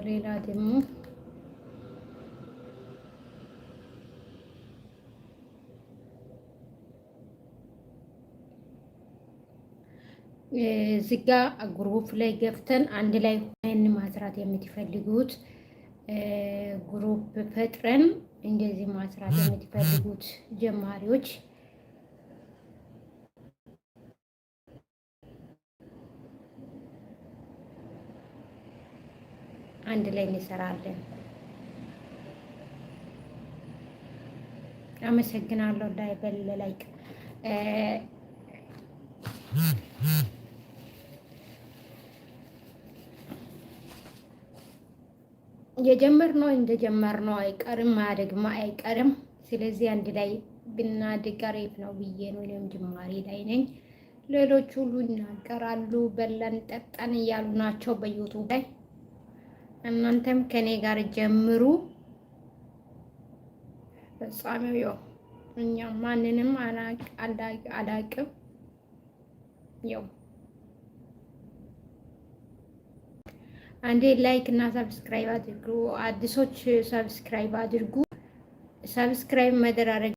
ሌላ ደግሞ እዚህ ጋ ግሩፕ ላይ ገብተን አንድ ላይ ሆነን ማስራት የምትፈልጉት ግሩፕ ፈጥረን እንደዚህ ማስራት የምትፈልጉት ጀማሪዎች አንድ ላይ እንሰራለን። አመሰግናለሁ። ላይክ የጀመርነው እንደጀመርነው አይቀርም፣ ማደግማ አይቀርም። ስለዚህ አንድ ላይ ብናድግ አሪፍ ነው ብዬ ነው። እኔም ጅማሬ ላይ ነኝ። ሌሎች ሁሉ ይናገራሉ፣ በላን ጠጣን እያሉ ናቸው በዩቱብ ላይ። እናንተም ከኔ ጋር ጀምሩ። ፍጻሜው ያው እኛ ማንንም አላቅም። ያው አንዴ ላይክ እና ሰብስክራይብ አድርጉ። አዲሶች ሰብስክራይብ አድርጉ። ሰብስክራይብ መደራረግ